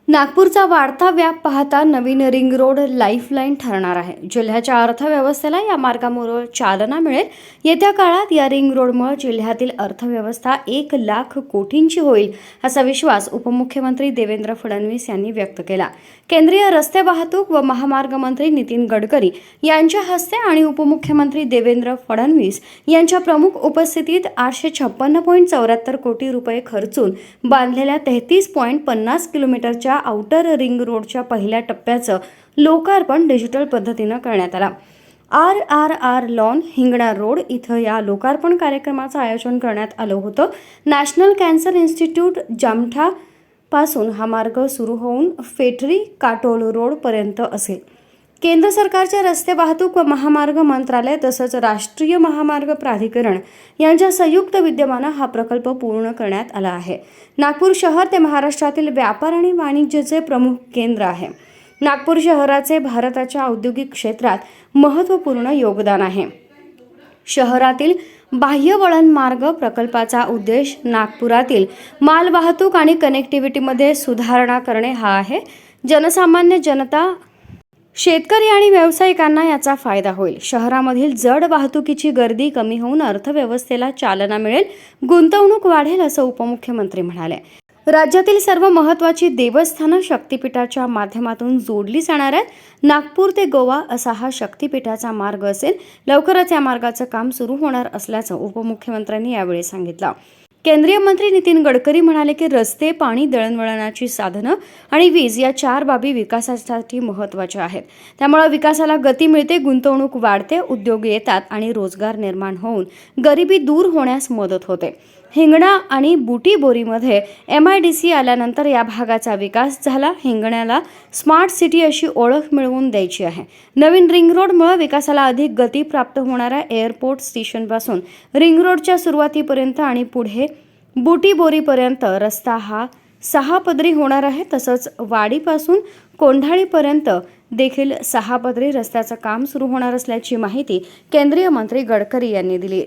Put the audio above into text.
नागपूरचा वाढता व्याप पाहता नवीन रिंग रोड लाईफलाईन ठरणार आहे. जिल्ह्याच्या अर्थव्यवस्थेला या मार्गामुळे चालना मिळेल. येत्या काळात या रिंग रोडमुळे जिल्ह्यातील अर्थव्यवस्था 1,00,000 कोटींची होईल असा विश्वास उपमुख्यमंत्री देवेंद्र फडणवीस यांनी व्यक्त केला. केंद्रीय रस्ते वाहतूक व महामार्ग मंत्री नितीन गडकरी यांच्या हस्ते आणि उपमुख्यमंत्री देवेंद्र फडणवीस यांच्या प्रमुख उपस्थितीत 856.74 कोटी रुपये खर्चून बांधलेल्या 33.50 किलोमीटरच्या आउटर रिंग रोडच्या पहिल्या टप्प्याचं लोकार्पण डिजिटल पद्धतीनं करण्यात आलं. RRR लॉन हिंगणा रोड इथं या लोकार्पण कार्यक्रमाचं आयोजन करण्यात आलं होतं. नॅशनल कॅन्सर इन्स्टिट्यूट जामठा पासून हा मार्ग सुरू होऊन फेटरी काटोल रोड पर्यंत असेल. केंद्र सरकारच्या रस्ते वाहतूक व महामार्ग मंत्रालय तसंच राष्ट्रीय महामार्ग प्राधिकरण यांच्या संयुक्त विद्यमानं हा प्रकल्प पूर्ण करण्यात आला आहे. नागपूर शहर ते महाराष्ट्रातील व्यापार आणि वाणिज्याचे प्रमुख केंद्र आहे. नागपूर शहराचे भारताच्या औद्योगिक क्षेत्रात महत्त्वपूर्ण योगदान आहे. शहरातील बाह्य वळण मार्ग प्रकल्पाचा उद्देश नागपुरातील मालवाहतूक आणि कनेक्टिव्हिटीमध्ये सुधारणा करणे हा आहे. जनसामान्य जनता, शेतकरी आणि व्यावसायिकांना याचा फायदा होईल. शहरामधील जड वाहतुकीची गर्दी कमी होऊन अर्थव्यवस्थेला चालना मिळेल, गुंतवणूक वाढेल असं उपमुख्यमंत्री म्हणाले. राज्यातील सर्व महत्त्वाची देवस्थानं शक्तिपीठाच्या माध्यमातून जोडली जाणार आहेत. नागपूर ते गोवा असा हा शक्तिपीठाचा मार्ग असेल. लवकरच या मार्गाचं काम सुरू होणार असल्याचं उपमुख्यमंत्र्यांनी यावेळी सांगितलं. केंद्रीय मंत्री नितीन गडकरी म्हणाले की रस्ते, पाणी, दळणवळणाची साधनं आणि वीज या 4 बाबी विकासासाठी महत्त्वाच्या आहेत. त्यामुळे विकासाला गती मिळते, गुंतवणूक वाढते, उद्योग येतात आणि रोजगार निर्माण होऊन गरिबी दूर होण्यास मदत होते. हिंगणा आणि बुटीबोरीमध्ये MIDC आल्यानंतर या भागाचा विकास झाला. हिंगण्याला स्मार्ट सिटी अशी ओळख मिळवून द्यायची आहे. नवीन रिंग रोडमुळे विकासाला अधिक गती प्राप्त होणार आहे. एअरपोर्ट स्टेशनपासून रिंग रोडच्या सुरुवातीपर्यंत आणि पुढे बुटीबोरीपर्यंत रस्ता हा 6 पदरी होणार आहे. तसंच वाडीपासून कोंढाळीपर्यंत देखील 6 पदरी रस्त्याचं काम सुरू होणार असल्याची माहिती केंद्रीय मंत्री गडकरी यांनी दिली.